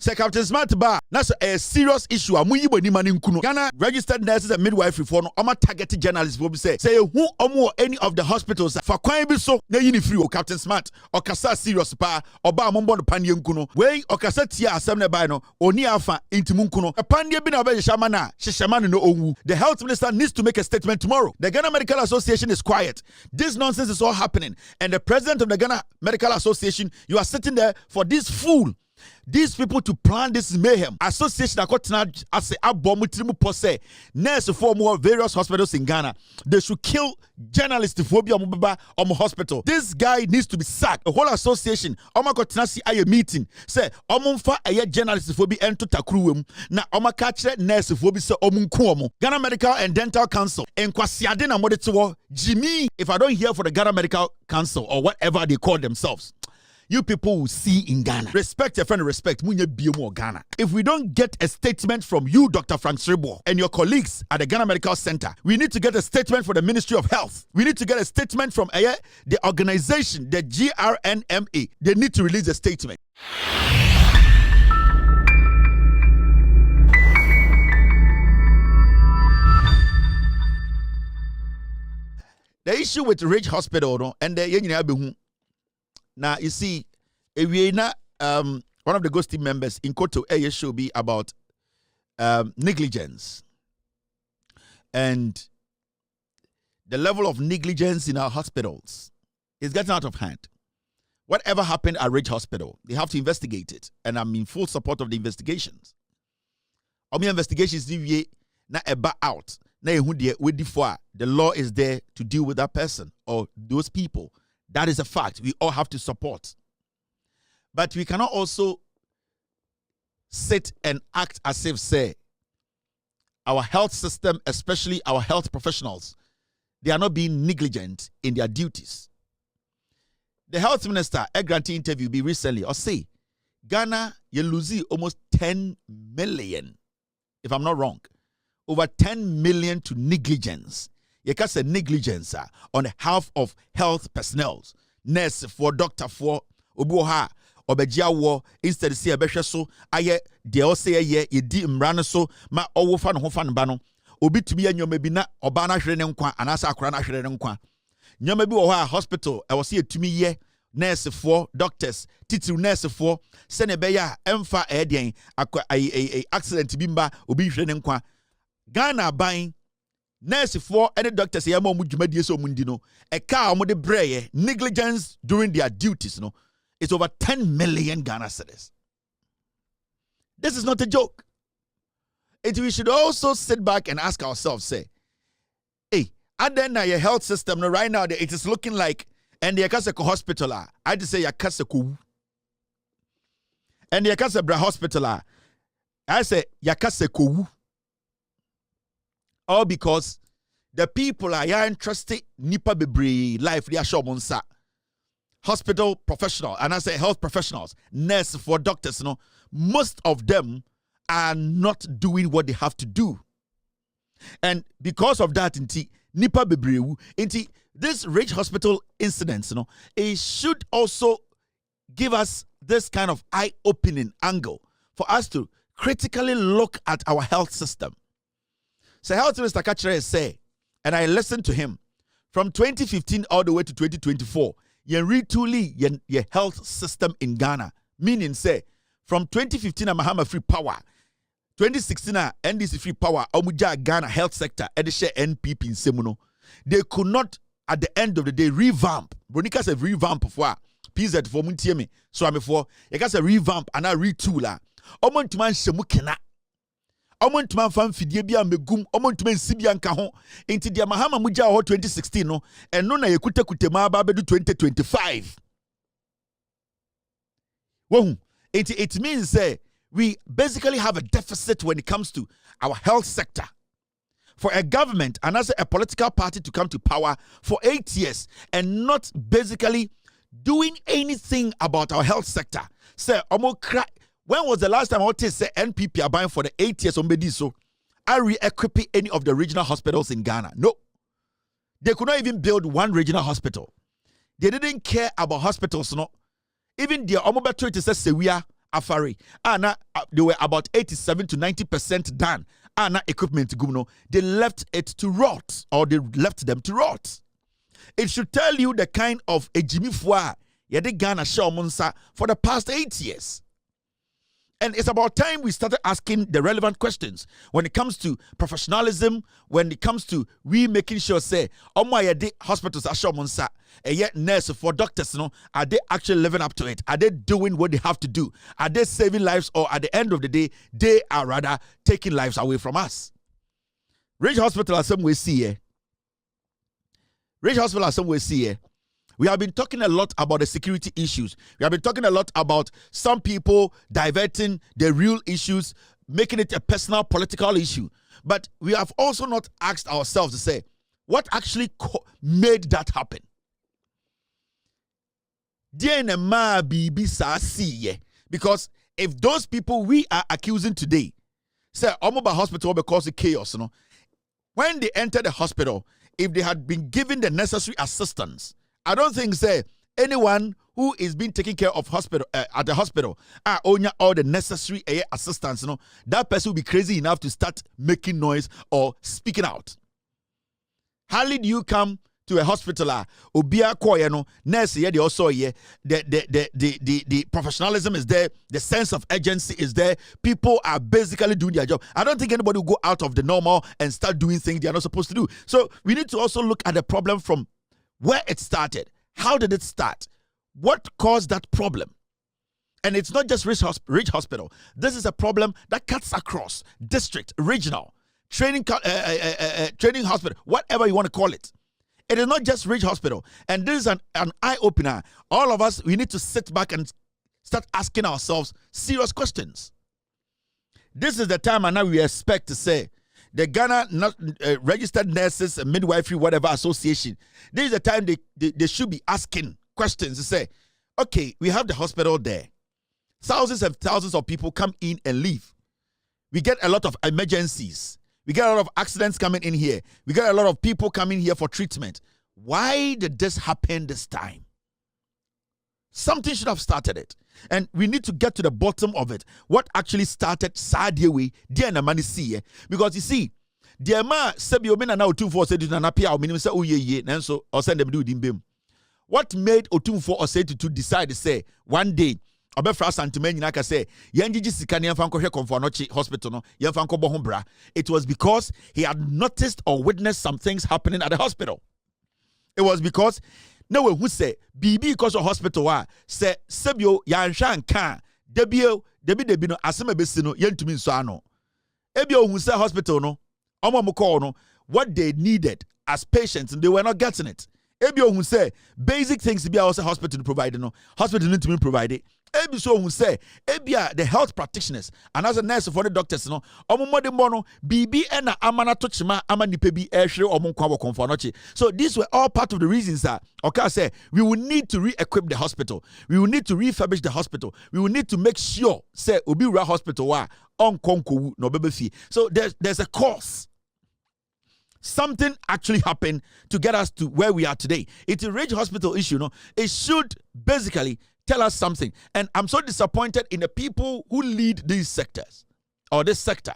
Say Captain Smart bar, that's a serious issue. Amuyi boni mani nkuno. Ghana registered nurses and midwifery for no ama targeted journalists will be say who omo any of the hospitals for kwan bi so na yini free o Captain Smart or kasa serious pa oba mombo no panie nkuno. We o kasa tia asem na bai no oni afa intimu nkuno. Panie bi na oba shama na sheshama no owu. The health minister needs to make a statement tomorrow. The Ghana Medical Association is quiet. This nonsense is all happening and the president of the Ghana Medical Association, you are sitting there for this fool. These people to plan this mayhem. Association akotena as a abomutrimu pose. Nurse for more various hospitals in Ghana. They should kill journalists for be omubaba hospital. This guy needs to be sacked. A whole association. Oma kotena si aye meeting. Say omunfa aye journalists for be ento takruwem. Na oma kache nurse for be se omunku. Ghana Medical and Dental Council. Enkwasiade na modetiwo. Jimmy, if I don't hear for the Ghana Medical Council or whatever they call themselves, you people will see in Ghana. Respect your friend, respect. Ghana. If we don't get a statement from you, Dr. Frank Sribo, and your colleagues at the Ghana Medical Center, we need to get a statement for the Ministry of Health. We need to get a statement from the organization, the GRNMA. They need to release a statement. The issue with Ridge Hospital and the now, you see, one of the ghost team members in Koto should be about negligence. And the level of negligence in our hospitals is getting out of hand. Whatever happened at Ridge Hospital, they have to investigate it. And I'm in full support of the investigations. The investigations na eba out. The law is there to deal with that person or those people. That is a fact. We all have to support. But we cannot also sit and act as if, say, our health system, especially our health professionals, they are not being negligent in their duties. The health minister, a grantee interview be recently, or say, Ghana, you lose almost 10 million, if I'm not wrong, over 10 million to negligence. You can say negligence on behalf of health personnel, nurse for doctor for obuha obejia wo instead see ebehwe so aye de o say ye di mra so ma owo fa no ho fa no ba no obi tumi anyoma bi na oba na hwere ne nkwa anasa akora na hwere ne nkwa nyoma bi wo ha hospital e wo say etumi ye nurse for doctors titiru nurse for se ne be ya emfa den accident bi mba obi hwere ne nkwa Ghana ban nurse for any doctors here more mujumadi so mundino a car mo de breye negligence during their duties no it's over 10 million Ghana cedis. This is not a joke. We should also sit back and ask ourselves, say, hey, and then your health system no, right now it is looking like and the Yakasa hospital I just say Yakasa ku and the Yakasa bra hospital I say Yakasa ku. All because the people are interested nipa bebre life they are shobonsa. Hospital professional and I say health professionals, nurse for doctors, you know, most of them are not doing what they have to do. And because of that, nipa bebre this Ridge Hospital incidents, you know, it should also give us this kind of eye-opening angle for us to critically look at our health system. So Health Minister Kachere say, and I listened to him, from 2015 all the way to 2024, you retooling your health system in Ghana. Meaning say, from 2015 Mahama free power, 2016 NDC free power, Omuja Ghana health sector, Edisha NPP in Semuno. They could not, at the end of the day, revamp. Bronika said revamp for PZ for Muntiemi. So I'm for, you can say revamp and I retooler. Omontuman Shemukena. Omontuma fam fidie bia megum omontuma nsibia nka ho enti dia mahama muja ho 2016 no eno na yekutakutema ba bedu 2025 wohu it means we basically have a deficit when it comes to our health sector. For a government and as a political party to come to power for 8 years and not basically doing anything about our health sector. Say when was the last time I would say NPP are buying for the 8 years on Bediso? I re-equip any of the regional hospitals in Ghana? No. They could not even build one regional hospital. They didn't care about hospitals, no. Even their omobatri to say Sewia, afari. They were about 87 to 90% done. Equipment gumno. They left it to rot, or they left them to rot. It should tell you the kind of a Jimmy Fwa yede Ghana show monsa for the past 8 years. And it's about time we started asking the relevant questions when it comes to professionalism, when it comes to we making sure say, yede hospitals are show monsa, and yet nurse for doctors, are they actually living up to it? Are they doing what they have to do? Are they saving lives, or at the end of the day, they are rather taking lives away from us? Ridge Hospital are some way see here. Ridge Hospital are some way see here. We have been talking a lot about the security issues. We have been talking a lot about some people diverting the real issues, making it a personal political issue. But we have also not asked ourselves to say, what actually made that happen? Because if those people we are accusing today say Omoba Hospital because of chaos, when they enter the hospital, if they had been given the necessary assistance, I don't think say anyone who is being taken care of hospital at the hospital own all the necessary assistance. That person will be crazy enough to start making noise or speaking out. Hardly do you come to a hospital obia koye nurse they also the professionalism is there, the sense of urgency is there. People are basically doing their job. I don't think anybody will go out of the normal and start doing things they are not supposed to do. So we need to also look at the problem from where it started. How did it start? What caused that problem? And it's not just Ridge Hospital. This is a problem that cuts across district, regional, training hospital, whatever you want to call it. It is not just Ridge Hospital. And this is an eye-opener. All of us, we need to sit back and start asking ourselves serious questions. This is the time and now we expect to say, the Ghana Registered Nurses and Midwifery, whatever association, this is the time they should be asking questions to say, okay, we have the hospital there. Thousands and thousands of people come in and leave. We get a lot of emergencies. We get a lot of accidents coming in here. We get a lot of people coming here for treatment. Why did this happen this time? Something should have started it. And we need to get to the bottom of it. What actually started Sadiewe, dear Namani see. Because you see, dear ma Sebi Omena now 2-4 said to Nanapia or minimum say, oh ye, Nanso, or send them do dim. What made Otumfo or say to decide to say one day, Obefra Santimen Naka say, Yanji Sikani Fanko Confornochi Hospital, no, Yanfanko Bohumbra. It was because he had noticed or witnessed some things happening at the hospital. It was because no one who say BB because of hospital say Sebio Yanshan can Debio no asema besino yentumi so ano. Ebio who say hospital no omo no what they needed as patients and they were not getting it. Ebio who say basic things to be also hospital to provide no hospital need to be provided. Ebi so who say ebia the health practitioners and as a nurse for the doctors no omomode mono bibi ena amana tochima amanipe bi ehwe omonkwa konfonochi. So these were all part of the reasons that okay say we will need to re-equip the hospital, we will need to refurbish the hospital, we will need to make sure say obi ura hospital wa on konkowu no bebefi. So there's a cause. Something actually happened to get us to where we are today. It's a Ridge Hospital issue, no? It should basically tell us something. And I'm so disappointed in the people who lead these sectors or this sector.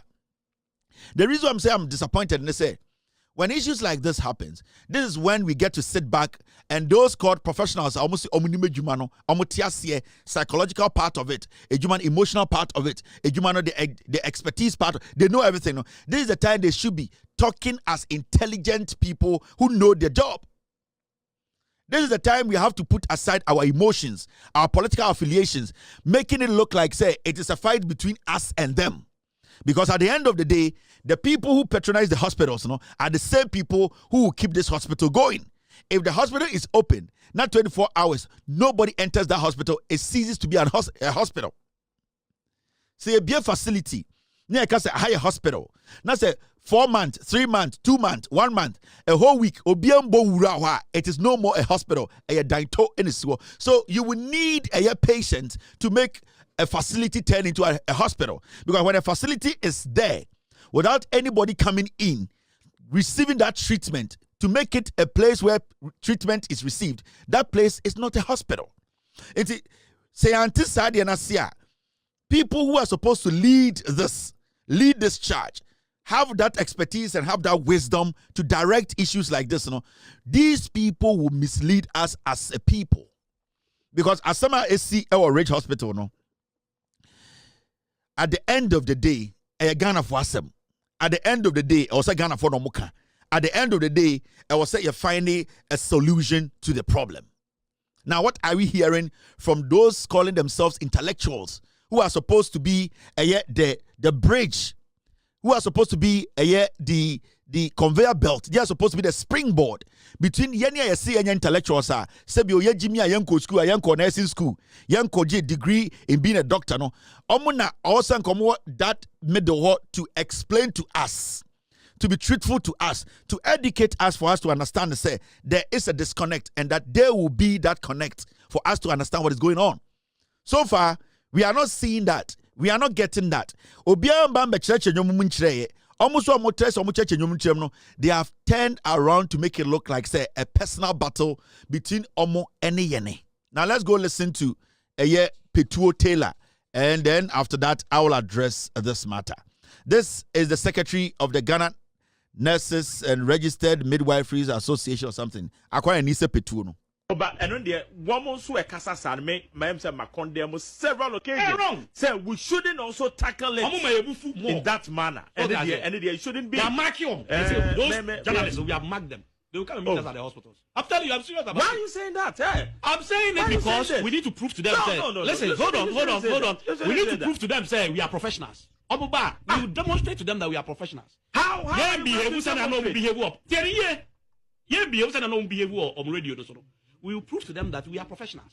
The reason I'm saying I'm disappointed, and they say, when issues like this happens, this is when we get to sit back and those called professionals are almost psychological part of it, a human emotional part of it, a human the expertise part. They know everything. No? This is the time they should be talking as intelligent people who know their job. This is the time we have to put aside our emotions, our political affiliations, making it look like, say, it is a fight between us and them. Because at the end of the day, the people who patronize the hospitals are the same people who will keep this hospital going. If the hospital is open, not 24 hours, nobody enters that hospital, it ceases to be a hospital. Say a beer facility, near a higher hospital. Now say 4 months, 3 months, 2 months, 1 month, a whole week, it is no more a hospital, so you will need a patient to make a facility turn into a hospital. Because when a facility is there, without anybody coming in, receiving that treatment, to make it a place where treatment is received, that place is not a hospital. Say people who are supposed to lead this charge, have that expertise and have that wisdom to direct issues like this, these people will mislead us as a people. Because as some SC or Ridge Hospital, at the end of the day, a Ghana for them. At the end of the day, I was a Ghana for Nomuka. At the end of the day, I was say you're finding a solution to the problem. Now, what are we hearing from those calling themselves intellectuals who are supposed to be the bridge, who are supposed to be the conveyor belt? They are supposed to be the springboard between yesi and intellectuals. Sebio ye Jimmy yanko school, yanko nursing school, yanko degree in being a doctor. No, omuna also come that middle to explain to us, to be truthful to us, to educate us, for us to understand and say there is a disconnect, and that there will be that connect for us to understand what is going on. So far, we are not seeing that. We are not getting that. They have turned around to make it look like, say, a personal battle between Omo and Yene. Now let's go listen to Petuo Taylor, and then after that, I will address this matter. This is the secretary of the Ghana Nurses and Registered Midwifery Association or something. Akwa Nise Petuo no. But and on the woman so a casa me say Macondemo several occasions. Say we shouldn't also tackle it in that manner. And it shouldn't be. They are marking them. Those journalists, we have marked them. They will come and meet us at the hospitals. I'm telling you, I'm serious about it. Why are you saying that? Hey? I'm saying it because we need to prove to them. Listen, hold on. We need to prove to them, say, we are professionals. We will demonstrate to them that we are professionals. How? We will prove to them that we are professionals.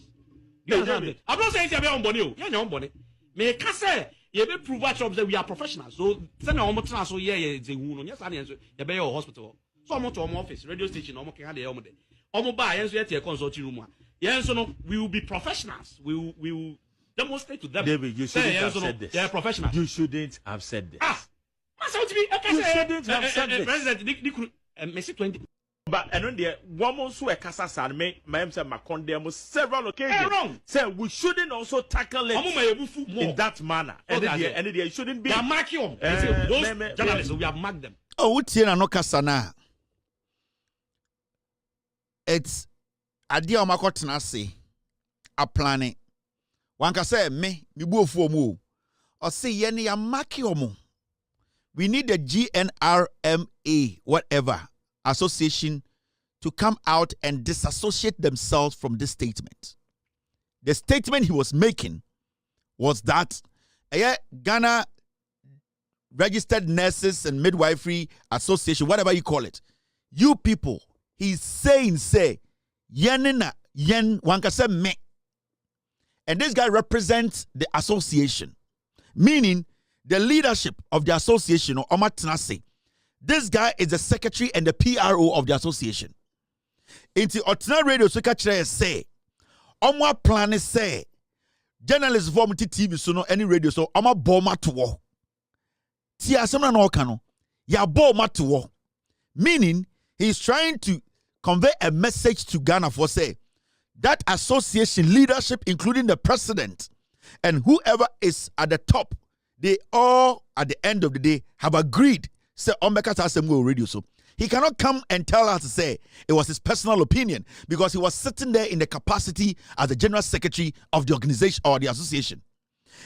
You understand it? I'm not saying you're on body. You're on body. Me can say you be prove that we are professionals. So send our motor so it's a wound. Yes, I answer. You be your hospital. So I'm to our office, radio station. I'm can have the omode. Omoba answer at your consulting room. Yes, no, we will be professionals. We will demonstrate to them. David, you shouldn't have said this. They're professionals. You shouldn't have said this. You shouldn't have said this. President, Messi 20. But and on the woman so a casa say Macondemo several occasions. Say we shouldn't also tackle it in that manner. And it shouldn't be. They are marking them. Those journalists, we have marked them. Oh, what's here no kasana? It's idea of makotena say a planning. One can say me bu for mu. Or say yeni ya marking. We need the GRNMA, whatever association, to come out and disassociate themselves from this statement. The statement he was making was that Ghana Registered Nurses and Midwifery Association, whatever you call it, you people, he's saying, yenina, yen, wanka say me. And this guy represents the association, meaning the leadership of the association, or Omatanase. This guy is the secretary and the PRO of the association. Into Otna Radio Secretary say, Omwa plan say, journalists form TV so no any radio so Oma boma to war. Tia semna no kano, ya boma to war. Meaning he's trying to convey a message to Ghana for say that association leadership, including the president and whoever is at the top, they all at the end of the day have agreed. Say radio, so he cannot come and tell us to say it was his personal opinion because he was sitting there in the capacity as the general secretary of the organization or the association.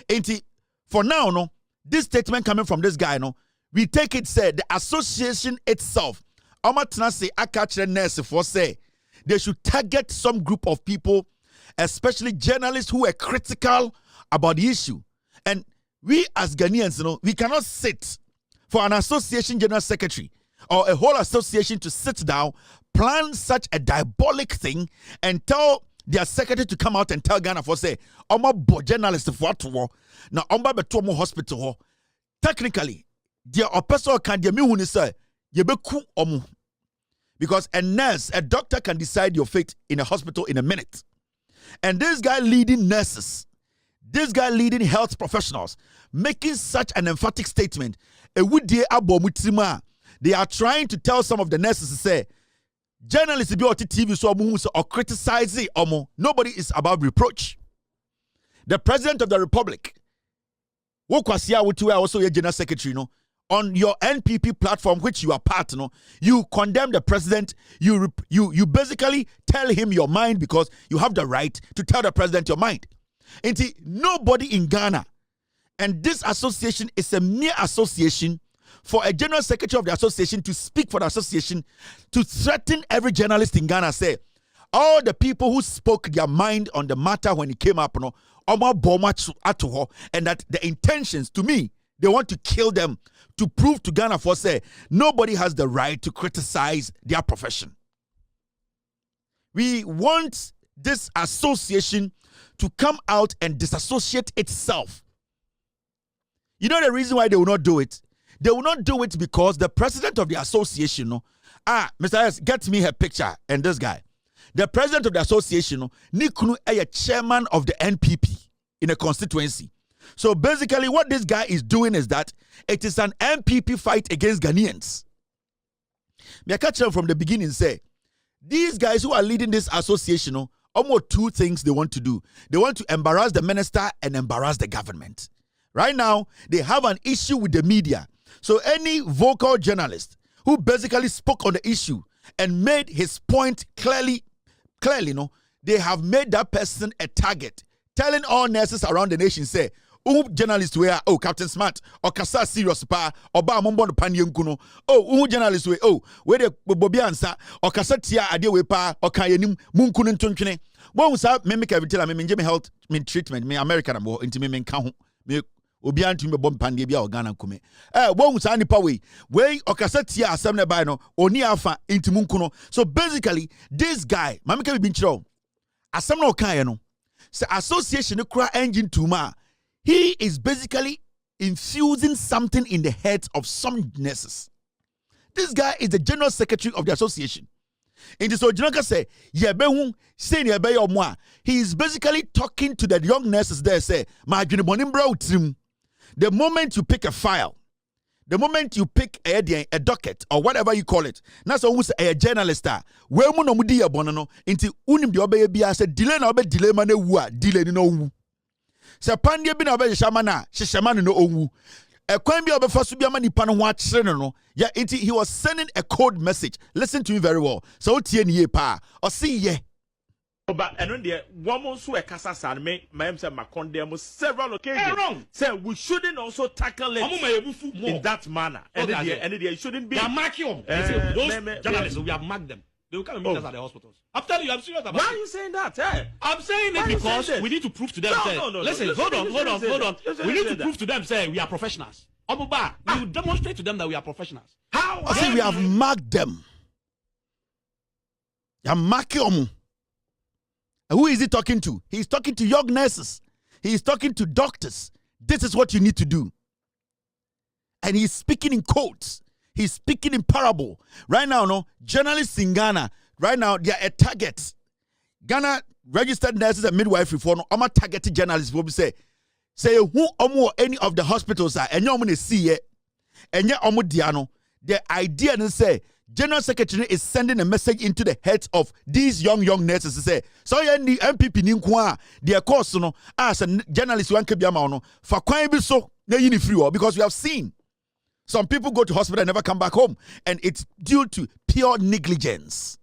And for now, no, this statement coming from this guy, no, we take it say the association itself, Omatanase Akachre Nurse for say they should target some group of people, especially journalists who are critical about the issue. And we as Ghanaians, you know, we cannot sit for an association general secretary or a whole association to sit down, plan such a diabolic thing, and tell their secretary to come out and tell Ghana for say, "Oma bo journalist for what now omba beto mo hospital." Technically, their person can be who say yebeku omu, because a nurse, a doctor can decide your fate in a hospital in a minute, and this guy leading nurses, this guy leading health professionals, making such an emphatic statement. They are trying to tell some of the nurses to say, journalists be on TV so or criticizing nobody is above reproach. The president of the republic Wokwasia Wutu also a general secretary, no. On your NPP platform, which you are part, no, you condemn the president. You basically tell him your mind because you have the right to tell the president your mind. And nobody in Ghana, and this association is a mere association for a general secretary of the association to speak for the association, to threaten every journalist in Ghana, say, all the people who spoke their mind on the matter when it came up, no, and that the intentions, to me, they want to kill them to prove to Ghana for say nobody has the right to criticize their profession. We want this association to come out and disassociate itself. You know the reason why they will not do it? They will not do it because the president of the association, Mr. S, get me her picture and this guy. The president of the association, Nikunu, a chairman of the NPP in a constituency. So basically what this guy is doing is that it is an NPP fight against Ghanaians. Me catch them from the beginning say, these guys who are leading this association, almost two things they want to do. They want to embarrass the minister and embarrass the government. Right now, they have an issue with the media. So any vocal journalist who basically spoke on the issue and made his point clearly, they have made that person a target, telling all nurses around the nation, say, journalists were Captain Smart or Kasa serious pa or ba mombo no panyenkuno journalists we where the bobiansa or Kasa tia ade we pa or kayenim munkunu ntontwene won sa me make every tell me me health me treatment me American am into me nka ho me obi antu me bom pande bia organa kume won sa nipa we or Kasa tia asem ne bai no oni afa into munkuno. So basically this guy mama ka bi nchiro asem no kan no say association no kra engine tuma. He is basically infusing something in the heads of some nurses. This guy is the general secretary of the association. In this original say, he is basically talking to the young nurses there, say, the moment you pick a file, the moment you pick a docket or whatever you call it, that's almost a journalist. Where munomudi abono into unim the obey said, delay no be delay mane delay no. Se pandie bi na obe shamana sheshamanu no owu ekwan bi obefa so bi ama nipa no ho akere no yeah he was sending a code message. Listen to me very well. So tie ne ye pa o see ye but eno de woman so e kasa san me am say makondem several occasions say we shouldn't also tackle it in that manner and it shouldn't be those journalists we have marked them. They will come and meet us at the hospitals. I'm telling you, I'm serious about it. Why are you saying that? Hey? I'm saying it because we need to prove to them. Listen, hold on. We need to prove to them, say, we are professionals. We will demonstrate to them that we are professionals. How? I say we have marked them. You are marking them. Who is he talking to? He's talking to young nurses. He's talking to doctors. This is what you need to do. And he's speaking in quotes. He's speaking in parable. Right now, no, journalists in Ghana, right now, they are a target. Ghana registered nurses and midwifery for no, I'm a targeted journalists will say who any of the hospitals are, and you're see it, and you're diano. The idea is say, General Secretary is sending a message into the heads of these young nurses to say, so you need MPP ninkwa, their course, no, as a journalist, one can be a man, for quite be so, because we have seen. Some people go to hospital and never come back home. And it's due to pure negligence.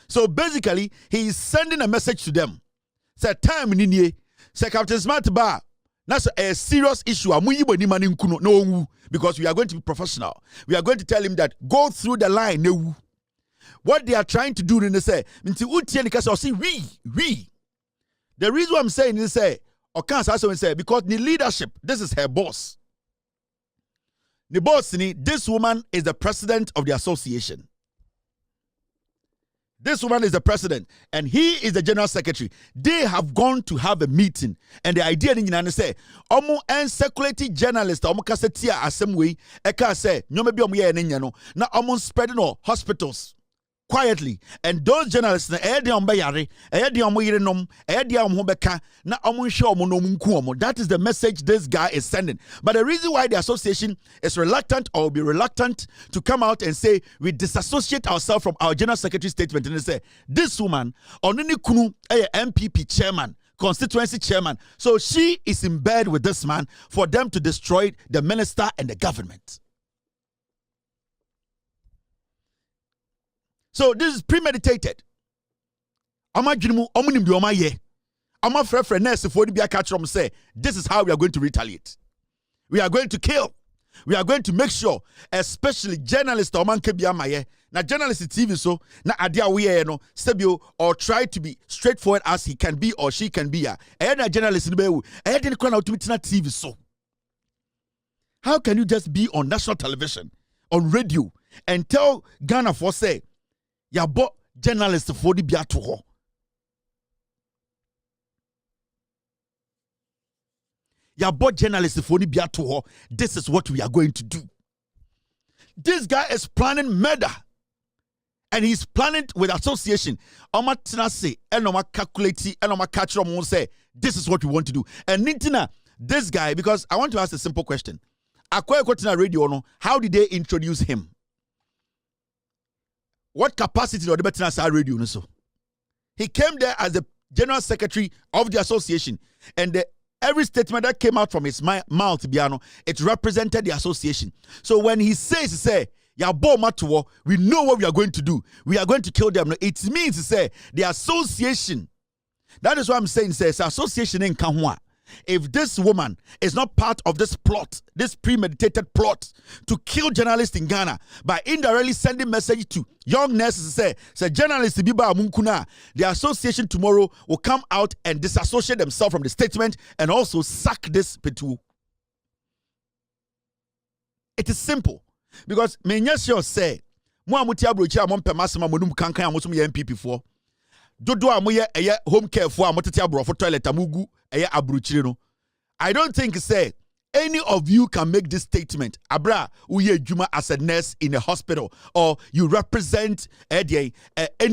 So basically, he is sending a message to them. Say, time in say Captain Smart Bar. That's a serious issue. No, because we are going to be professional. We are going to tell him that go through the line. No. What they are trying to do, they say, we. The reason why I'm saying is say, or can't also say, because the leadership, this is her boss. The boss, this woman is the president of the association. This woman is the president, and he is the general secretary. They have gone to have a meeting, and the idea is say, "Omo and circulating journalists, omo kasetia assembly, eka say, nyome bi omo ye no, na omo spreading no hospitals." Quietly, and those journalists na that is the message this guy is sending. But the reason why the association is reluctant or will be reluctant to come out and say we disassociate ourselves from our general secretary statement and say this woman only kunu MPP chairman constituency chairman. So she is in bed with this man for them to destroy the minister and the government. So this is premeditated. Say, this is how we are going to retaliate. We are going to kill. We are going to make sure, especially journalists, now journalists TV so na adia we no sebio or try to be straightforward as he can be or she can be. Na journalist no be didn't call out to TV so. How can you just be on national television, on radio, and tell Ghana for say, ya bought journalists for the biato? Ya bought journalists for the biato. This is what we are going to do. This guy is planning murder. And he's planning with association. Oma say, and Oma calculate, and Oma catch them say, this is what we want to do. And Nintina, this guy, because I want to ask a simple question. Akwa Kotina Radio, no, how did they introduce him? What capacity did the Betina Radio? So he came there as the general secretary of the association, and every statement that came out from his mouth, it represented the association. So when he says, we know what we are going to do. We are going to kill them. It means to say the association. That is what I'm saying. Says association in Kanwa. If this woman is not part of this plot, this premeditated plot to kill journalists in Ghana by indirectly sending message to young nurses, say journalists biba munkuna, the association tomorrow will come out and disassociate themselves from the statement and also sack this petu. It is simple. Because menyesio say mo amuti abrochi amon pemasema monum kankan amotum ye MPP for dodo amoye eye home care for amotete abrofo toilet amugu eye abrochire no. I don't think say any of you can make this statement abra uye juma as a nurse in a hospital or you represent any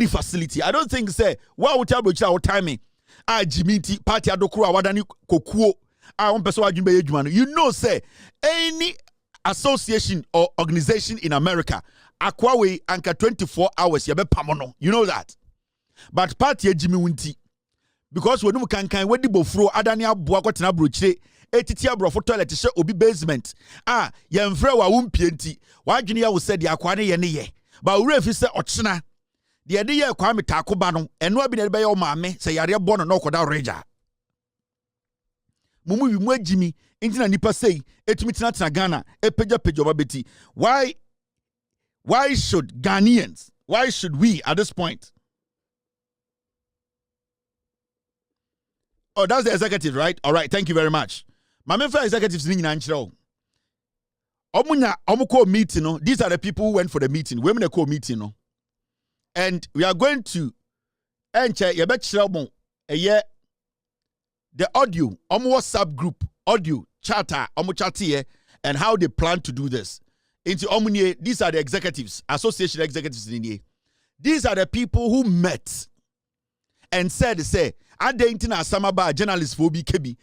facility. I don't think say wa uti abrochi our timing jimiti party adokuru awadani kokuo on person adwumbe ye juma no. You know say any association or organization in America, Akwawe anka 24 hours, yabe pamono. You know that. But party Jimmy Winti, because when you can wedi bofro adania buakotina brochire, etitia brofo toilet she obi basement. Yemfre wa wumpienti. Wajuni will say the akwane ye. But urefi se ochina. The idea kwa me takoba no, eno abi na be yo maame, se yare bono no koda reja. Mumu yumwe Jimmy, intina nipa say, etumitina Ghana, peja babeti. Why should Ghanaians, why should we at this point? Oh, that's the executive, right? All right, thank you very much. My main executives in Nanchiro. Omuko meeting, no? These are the people who went for the meeting. Women call meeting, no? And we are going to enter a year. The audio, WhatsApp group, audio, chatter, chatty, and how they plan to do this. These are the executives, association executives in India. These are the people who met and said, I didn't know some about journalists for BKB,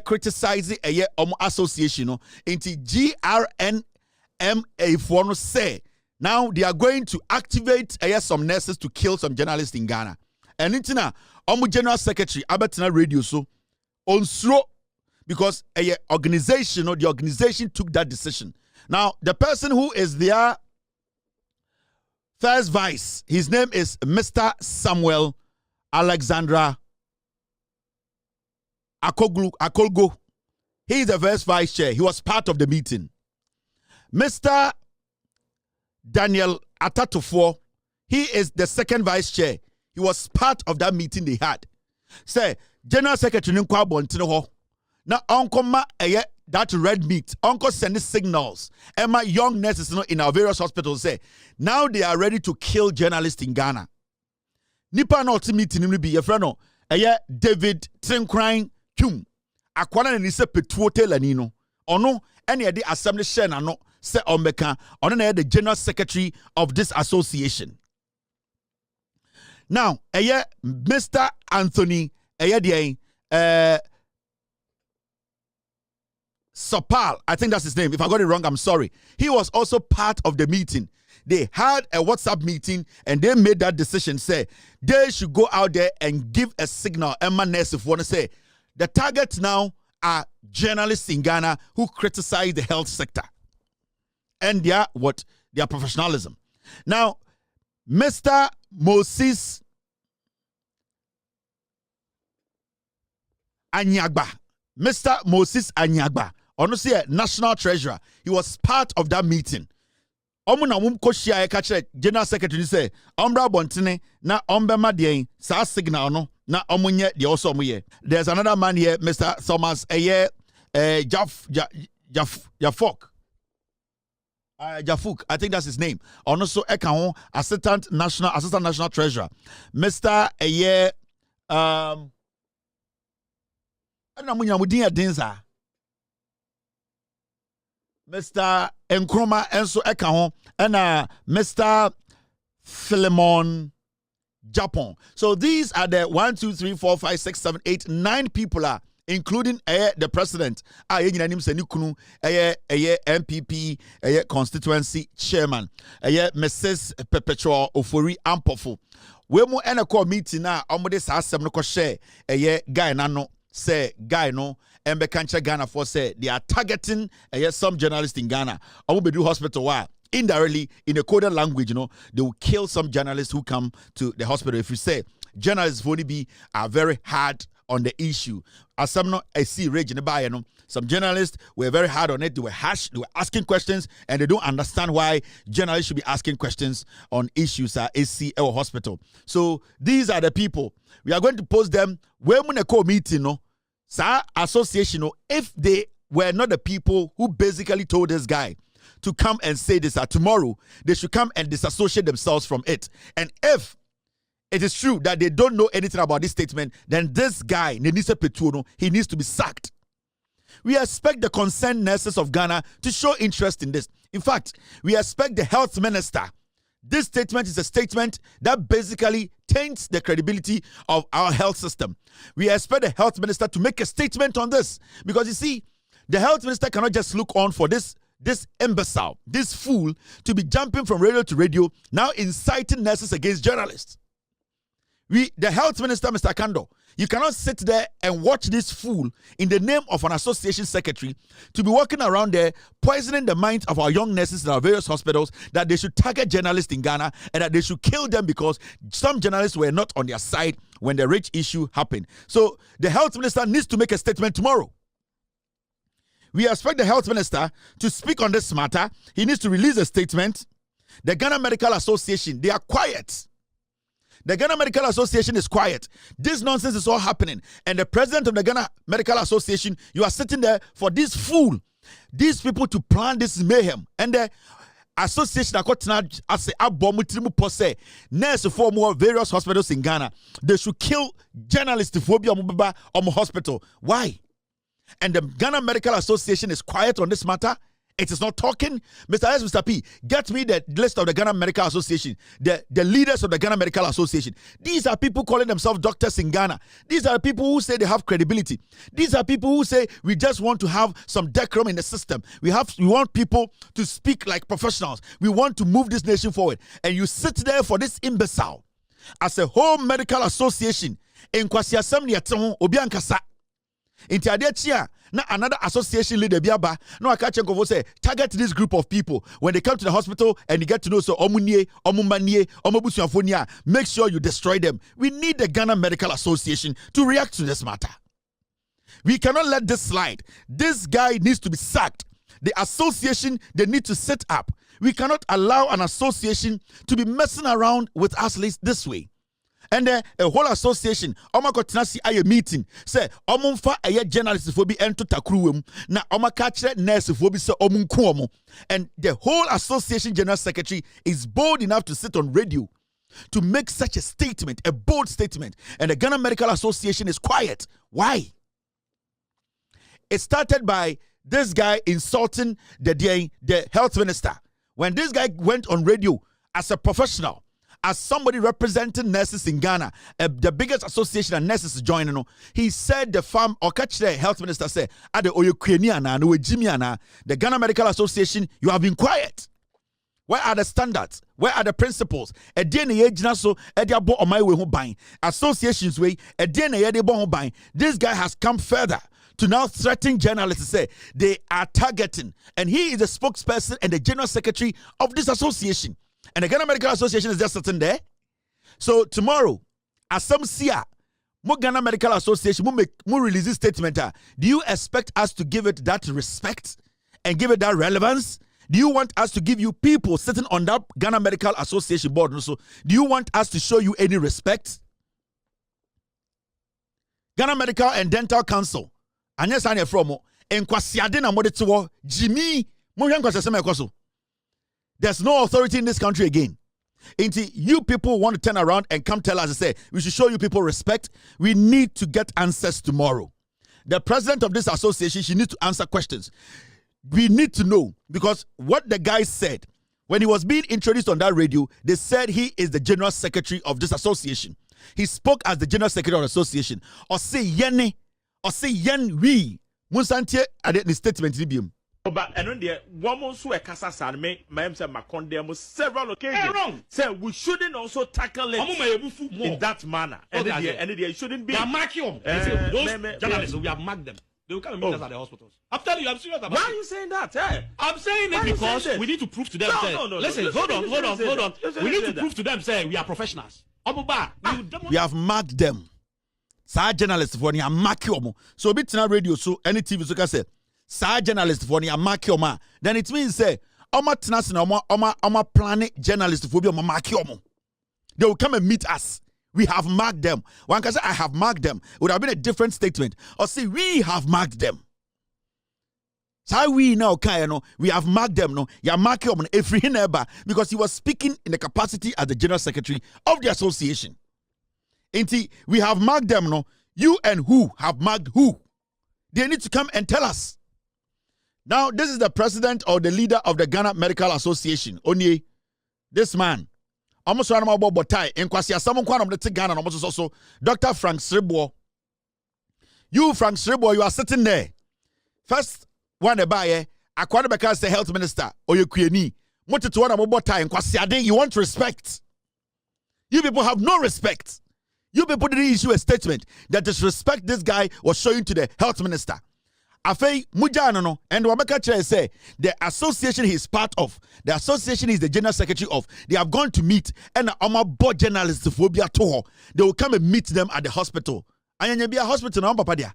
criticizing a association, into GRNMA for say, now they are going to activate some nurses to kill some journalists in Ghana. And into general secretary, Abatina Radio, so, on slow because the organization took that decision. Now, the person who is their first vice, his name is Mr. Samuel Alexandra Akolgo. He is the first vice chair. He was part of the meeting. Mr. Daniel Atatufo, he is the second vice chair. He was part of that meeting they had. Say, General Secretary Nkwa Bontino ho. Na uncle ma that red meat. Uncle send signals. Emma young nurses in our various hospitals say now they are ready to kill journalists in Ghana. Nipa no meeting ni be your friend no. David Trinkran Kum. Akwana ni se petuote lanino. Ono any the assembly share na no se omeka. Ono na the general secretary of this association. Now, Mr. Anthony Sopal, I think that's his name. If I got it wrong, I'm sorry. He was also part of the meeting. They had a WhatsApp meeting and they made that decision, say they should go out there and give a signal. Emma Ness, if want to say, the targets now are journalists in Ghana who criticize the health sector and their professionalism. Now, Mr. Moses Anyagba, honestly, national treasurer, he was part of that meeting. General Secretary say, Ombra Bontine, na Ombema Dien, sa signal no, na omunye de also muye. There's another man here, Mr. Thomas Jafuk, I think that's his name. Also, Ekahon, Assistant National Treasurer. Mr. Mr. Nkrumah Enso Ekahon and Mr. Philemon Japan. So these are the 1, 2, 3, 4, 5, 6, 7, 8, 9 people are including the president, MPP, constituency chairman, Mrs. Perpetual Ofori Ampofo. We mo ena call meeting na omode sa asem no ko share guy na no say guy no embe kanche Ghana for say they are targeting some journalists in Ghana. Omo hospital why indirectly in a coded language, they will kill some journalists who come to the hospital. If you say journalists for are very hard on the issue. As some no I see rage in the buy, some journalists were very hard on it. They were harsh, they were asking questions, and they don't understand why journalists should be asking questions on issues at ACL hospital. So these are the people. We are going to post them. We're going to call meeting, association, if they were not the people who basically told this guy to come and say this, tomorrow they should come and disassociate themselves from it. And if it is true that they don't know anything about this statement, then this guy, Nenise Petuono, he needs to be sacked. We expect the concerned nurses of Ghana to show interest in this. In fact, we expect the health minister. This statement is a statement that basically taints the credibility of our health system. We expect the health minister to make a statement on this. Because you see, the health minister cannot just look on for this imbecile, this fool, to be jumping from radio to radio, now inciting nurses against journalists. The health minister, Mr. Kando, you cannot sit there and watch this fool in the name of an association secretary to be walking around there poisoning the minds of our young nurses in our various hospitals that they should target journalists in Ghana and that they should kill them because some journalists were not on their side when the rich issue happened. So the health minister needs to make a statement tomorrow. We expect the health minister to speak on this matter. He needs to release a statement. The Ghana Medical Association, they are quiet. The Ghana Medical Association is quiet. This nonsense is all happening. And the president of the Ghana Medical Association, you are sitting there for this fool, these people to plan this mayhem. And the association, as a nurse for more various hospitals in Ghana, they should kill journalists for be on hospital. Why? And the Ghana Medical Association is quiet on this matter. It is not talking. Mr. S. Mr. P, get me the list of the Ghana Medical Association, the leaders of the Ghana Medical Association. These are people calling themselves doctors in Ghana. These are people who say they have credibility. These are people who say we just want to have some decorum in the system. We want people to speak like professionals. We want to move this nation forward. And you sit there for this imbecile as a whole medical association in Kwasi Assembly at Obiankasa. Inti adechia na another association leader biaba no akache nkovo say target this group of people when they come to the hospital and you get to know so omunie omumanie omobusuafonia, make sure you destroy them. We need the Ghana Medical Association to react to this matter. We cannot let this slide. This guy needs to be sacked. The association, they need to set up. We cannot allow an association to be messing around with us this way. And then a whole association, Omakotinasi aye meeting, say Omunfa aye journalists for be ento takruwem, na Omakache nurse for be se Omunkuomo. And the whole association general secretary is bold enough to sit on radio to make such a statement, a bold statement. And the Ghana Medical Association is quiet. Why? It started by this guy insulting the health minister. When this guy went on radio as a professional, as somebody representing nurses in Ghana, the biggest association of nurses joining, he said the health minister said, the Ghana Medical Association, you have been quiet. Where are the standards? Where are the principles? A DNA so on my way home buying associations way a DNA buying. This guy has come further to now threaten journalists to say they are targeting, and he is the spokesperson and the general secretary of this association. And the Ghana Medical Association is just sitting there. So tomorrow, as some Sia, Ghana Medical Association will release this statement. Do you expect us to give it that respect and give it that relevance? Do you want us to give you people sitting on that Ghana Medical Association board? Also, do you want us to show you any respect? Ghana Medical and Dental Council. Anya sanya from enkwasiade na modetiwo Jimmy mohwe nkwasesema ekoso. There's no authority in this country again. Until you people want to turn around and come tell us and say we should show you people respect, we need to get answers tomorrow. The president of this association, she needs to answer questions. We need to know, because what the guy said when he was being introduced on that radio, they said he is the general secretary of this association. He spoke as the general secretary of the association. Or say yene, or say yen we. Munsantie at the statement libium. But and on the woman who a casa san me, my say Macondem several occasions. Wrong. Say we shouldn't also tackle it in that manner. And it shouldn't be. Those journalists, we have marked them. They will come and meet us at the hospitals. I'm telling you, I'm serious about it. Why are you saying that? I'm saying it because we need to prove to them. Listen, hold on. We need to prove to them, say, we are professionals. We have marked them. Sa journalists for ni mark you. So bit na radio so any TV so can say sa journalists for ni mark you ma. Then it means say oma tnas na oma planet journalists for be oma mark you. They will come and meet us. We have marked them. One can say, I have marked them. It would have been a different statement. Or say, we have marked them. So we now, we have marked them. No, you are marking them every neighbor because he was speaking in the capacity as the general secretary of the association. We have marked them. No, you and who have marked who? They need to come and tell us. Now, this is the president or the leader of the Ghana Medical Association. Onye, this man. Almost one about botai in Kwasia. Someone quite the Ghana and almost also Dr. Frank Sribo. You, Frank Sribo, you are sitting there. First one a buyer, a quarter because the health minister or your queenie. What to one about botai in Kwasia. You want respect. You people have no respect. You people didn't issue a statement that disrespect this guy was showing to the health minister. Afei mujano no and Wabeka Chair say the association he is part of, the association is the general secretary of, they have gone to meet and board journalists phobia to they will come and meet them at the hospital. And be a hospital now, papa dia.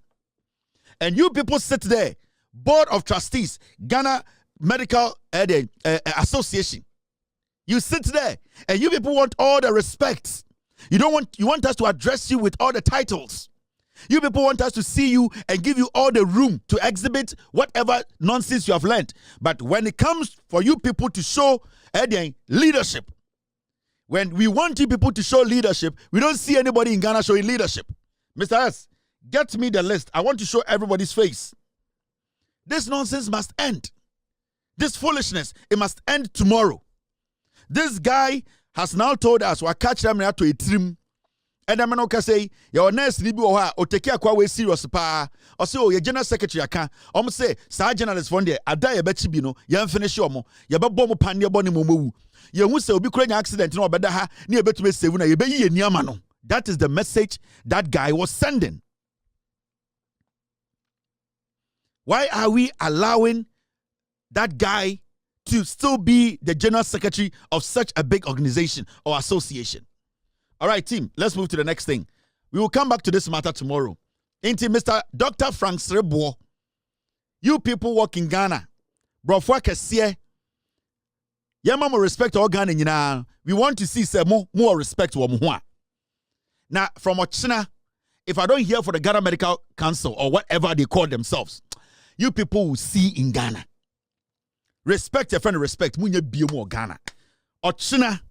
And you people sit there, board of trustees, Ghana Medical Association. You sit there and you people want all the respect. You want us to address you with all the titles. You people want us to see you and give you all the room to exhibit whatever nonsense you have learned. But when it comes for you people to show leadership, when we want you people to show leadership, we don't see anybody in Ghana showing leadership. Mr. S, get me the list. I want to show everybody's face. This nonsense must end. This foolishness, it must end tomorrow. This guy has now told us, we'll catch them to a trim. And I'm not say your nurse libi or take care quite serious pa or say your general secretary aka say sa journalist from there ada ye bechi bi no ye finish omo ye be bom pan ye boni momu ye hu say obi kura nya accident na obeda ha na ye betume save na ye be yi eniama no. That is the message that guy was sending. Why are we allowing that guy to still be the general secretary of such a big organization or association? All right, team, let's move to the next thing. We will come back to this matter tomorrow. Into Mr. Dr. Frank Sribo, you people work in Ghana. Bro, for Kessie, Yamamo respect all Ghana. You know, we want to see some more respect. Now, from Ochina, if I don't hear for the Ghana Medical Council or whatever they call themselves, you people will see in Ghana. Respect your friend, respect. Munye biyomo Ghana. Ochina.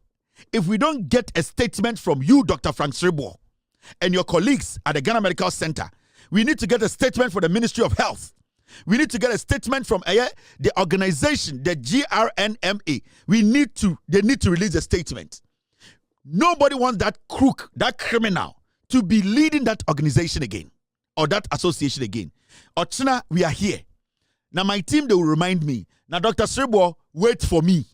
If we don't get a statement from you, Dr. Frank Sribo, and your colleagues at the Ghana Medical Center, we need to get a statement for the Ministry of Health. We need to get a statement from the organization, the GRNMA. They need to release a statement. Nobody wants that crook, that criminal, to be leading that organization again, or that association again. Ochina, we are here. Now my team, they will remind me. Now, Dr. Sribo, wait for me.